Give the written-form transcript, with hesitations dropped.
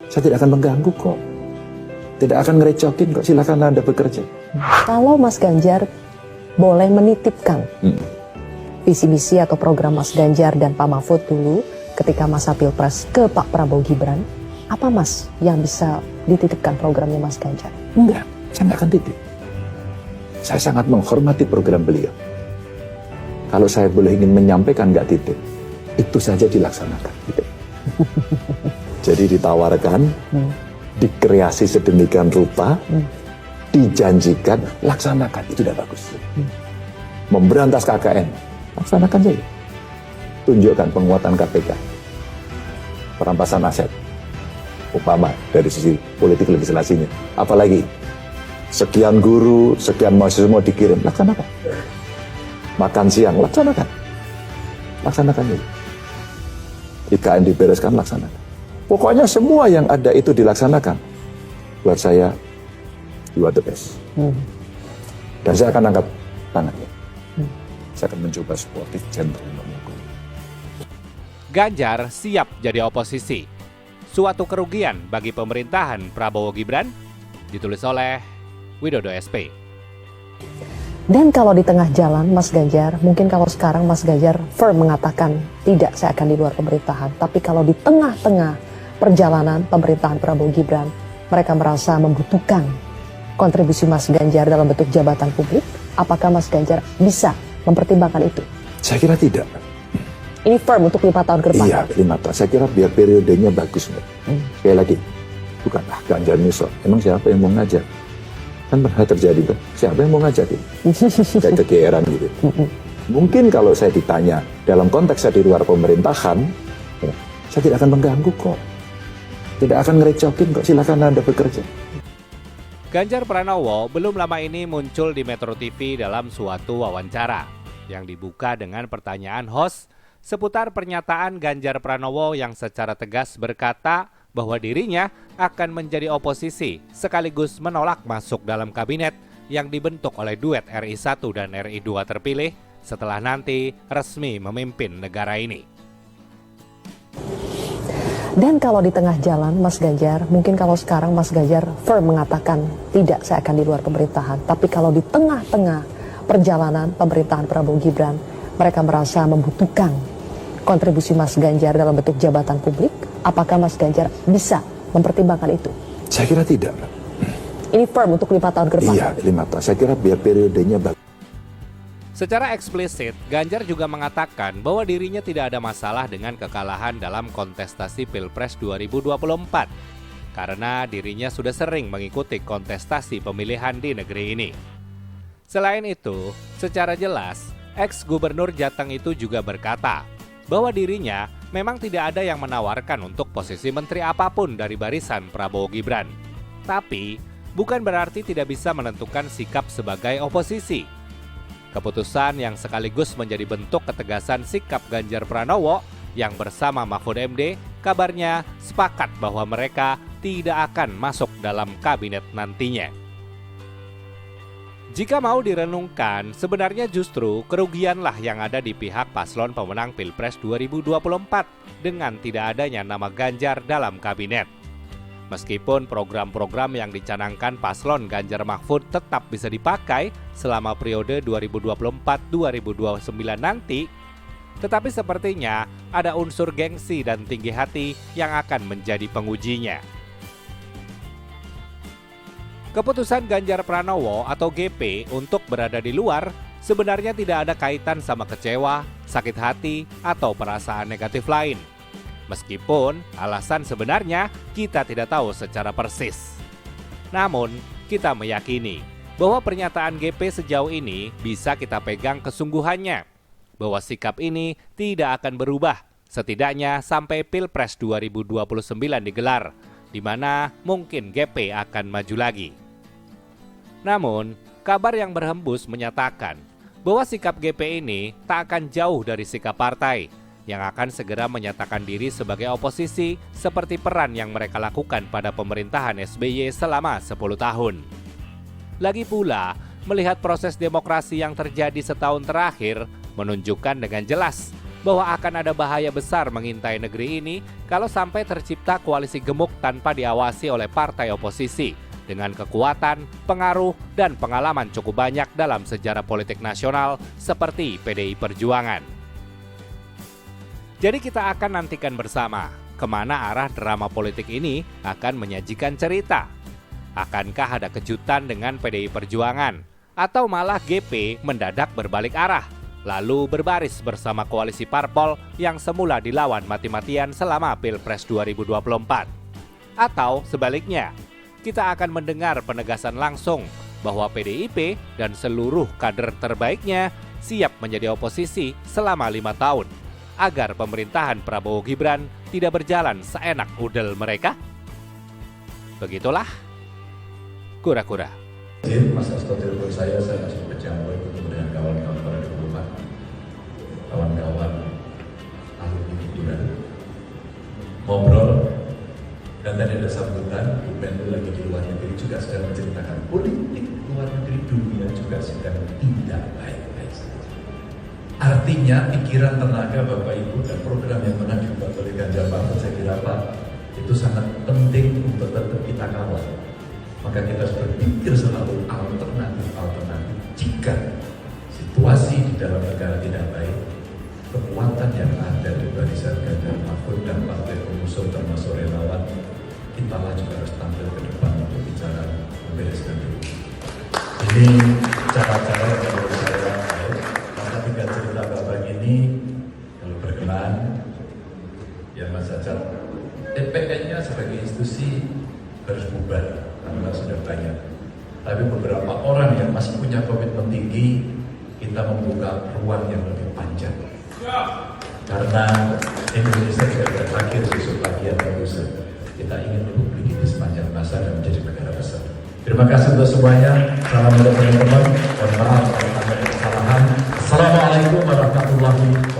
Saya tidak akan mengganggu kok. Tidak akan ngerecokin kok, silakan Anda bekerja. Kalau Mas Ganjar boleh menitipkan visi misi atau program Mas Ganjar dan Pak Mahfud dulu ketika masa Pilpres ke Pak Prabowo Gibran, apa Mas yang bisa dititipkan programnya Mas Ganjar? Enggak, saya nggak akan titip. Saya sangat menghormati program beliau. Kalau saya boleh ingin menyampaikan nggak titip, itu saja dilaksanakan. Gitu. Jadi ditawarkan, dikreasi sedemikian rupa, dijanjikan, laksanakan. Itu udah bagus. Memberantas KKN, laksanakan saja. Tunjukkan penguatan KPK, perampasan aset, umpama dari sisi politik legislasinya. Apalagi sekian guru, sekian mahasiswa mau dikirim, laksanakan. Makan siang, laksanakan. Laksanakan saja. IKN dibereskan, laksanakan. Pokoknya semua yang ada itu dilaksanakan. Buat saya, you are the best. Dan saya akan angkat tangannya. Saya akan mencoba supportive gentleman. Ganjar siap jadi oposisi. Suatu kerugian bagi pemerintahan Prabowo Gibran? Ditulis oleh Widodo SP. Dan kalau di tengah jalan Mas Ganjar, mungkin kalau sekarang Mas Ganjar firm mengatakan tidak, saya akan di luar pemerintahan. Tapi kalau di tengah-tengah perjalanan pemerintahan Prabowo Gibran, mereka merasa membutuhkan kontribusi Mas Ganjar dalam bentuk jabatan publik, apakah Mas Ganjar bisa mempertimbangkan itu? Saya kira tidak. Ini firm untuk 5 tahun ke depan? Iya, 5 tahun. Saya kira biar periodenya bagus. Sekali lagi, bukan Ganjar nyusul. Emang siapa yang mau ngajak? Kan pernah terjadi tuh. Siapa yang mau ngajak ini? Kayak kegeeran gitu. Mungkin kalau saya ditanya, dalam konteks saya di luar pemerintahan, ya, saya tidak akan mengganggu kok. Tidak akan ngerecokin kok, silakan Anda bekerja. Ganjar Pranowo belum lama ini muncul di Metro TV dalam suatu wawancara yang dibuka dengan pertanyaan host seputar pernyataan Ganjar Pranowo yang secara tegas berkata bahwa dirinya akan menjadi oposisi sekaligus menolak masuk dalam kabinet yang dibentuk oleh duet RI 1 dan RI 2 terpilih setelah nanti resmi memimpin negara ini. Dan kalau di tengah jalan Mas Ganjar, mungkin kalau sekarang Mas Ganjar firm mengatakan tidak, saya akan di luar pemerintahan. Tapi kalau di tengah-tengah perjalanan pemerintahan Prabowo Gibran, mereka merasa membutuhkan kontribusi Mas Ganjar dalam bentuk jabatan publik, apakah Mas Ganjar bisa mempertimbangkan itu? Saya kira tidak. Ini firm untuk 5 tahun ke depan? Iya, 5 tahun. Saya kira biar periodenya bagus. Secara eksplisit, Ganjar juga mengatakan bahwa dirinya tidak ada masalah dengan kekalahan dalam kontestasi Pilpres 2024 karena dirinya sudah sering mengikuti kontestasi pemilihan di negeri ini. Selain itu, secara jelas, ex-gubernur Jateng itu juga berkata bahwa dirinya memang tidak ada yang menawarkan untuk posisi menteri apapun dari barisan Prabowo Gibran. Tapi, bukan berarti tidak bisa menentukan sikap sebagai oposisi. Keputusan yang sekaligus menjadi bentuk ketegasan sikap Ganjar Pranowo yang bersama Mahfud MD kabarnya sepakat bahwa mereka tidak akan masuk dalam kabinet nantinya. Jika mau direnungkan, sebenarnya justru kerugianlah yang ada di pihak paslon pemenang Pilpres 2024 dengan tidak adanya nama Ganjar dalam kabinet. Meskipun program-program yang dicanangkan paslon Ganjar Mahfud tetap bisa dipakai selama periode 2024-2029 nanti, tetapi sepertinya ada unsur gengsi dan tinggi hati yang akan menjadi pengujinya. Keputusan Ganjar Pranowo atau GP untuk berada di luar sebenarnya tidak ada kaitan sama kecewa, sakit hati, atau perasaan negatif lain. Meskipun alasan sebenarnya kita tidak tahu secara persis. Namun, kita meyakini bahwa pernyataan GP sejauh ini bisa kita pegang kesungguhannya, bahwa sikap ini tidak akan berubah setidaknya sampai Pilpres 2029 digelar, di mana mungkin GP akan maju lagi. Namun, kabar yang berhembus menyatakan bahwa sikap GP ini tak akan jauh dari sikap partai yang akan segera menyatakan diri sebagai oposisi seperti peran yang mereka lakukan pada pemerintahan SBY selama 10 tahun. Lagi pula, melihat proses demokrasi yang terjadi setahun terakhir menunjukkan dengan jelas bahwa akan ada bahaya besar mengintai negeri ini kalau sampai tercipta koalisi gemuk tanpa diawasi oleh partai oposisi dengan kekuatan, pengaruh, dan pengalaman cukup banyak dalam sejarah politik nasional seperti PDI Perjuangan. Jadi kita akan nantikan bersama kemana arah drama politik ini akan menyajikan cerita. Akankah ada kejutan dengan PDI Perjuangan? Atau malah GP mendadak berbalik arah, lalu berbaris bersama koalisi parpol yang semula dilawan mati-matian selama Pilpres 2024. Atau sebaliknya, kita akan mendengar penegasan langsung bahwa PDIP dan seluruh kader terbaiknya siap menjadi oposisi selama 5 tahun, agar pemerintahan Prabowo Gibran tidak berjalan seenak udel mereka. Begitulah kura-kura. Mas Hasto telepon saya langsung berjamur ketemu dengan kawan-kawan pada di rumah, kawan-kawan alumni Gibran, ngobrol, dan tadi ada sambutan. Bu Menlu lagi di luar negeri juga sedang menceritakan politik luar negeri dunia juga sedang tidak baik-baik saja. Artinya pikiran, tenaga Bapak Ibu dan program yang pernah dibuat oleh Ganjar Mahfud, saya kira Pak, itu sangat penting untuk tetap kita kawal. Maka kita harus berpikir selalu alternatif jika situasi di dalam negara tidak baik, kekuatan yang ada di barisan Ganjar Mahfud dan partai pengusung termasuk relawan, kita juga harus tampil ke depan untuk bicara membereskan dulu. Ini cara-cara yang menurut saya baik. Maka tinggal cerita Bapak ini, kalau berkenan, ya Mas Hajar, TPN-nya sebagai institusi harus bubar. Karena sudah banyak, tapi beberapa orang yang masih punya komitmen tinggi, kita membuka ruang yang lebih panjang. Karena Indonesia tidak berakhir besok pagi atau lusa. Kita ingin republik ini sepanjang masa dan menjadi negara besar. Terima kasih untuk semuanya. Salam untuk teman-teman. Mohon maaf kalau ada kesalahan. Assalamualaikum warahmatullahi wabarakatuh.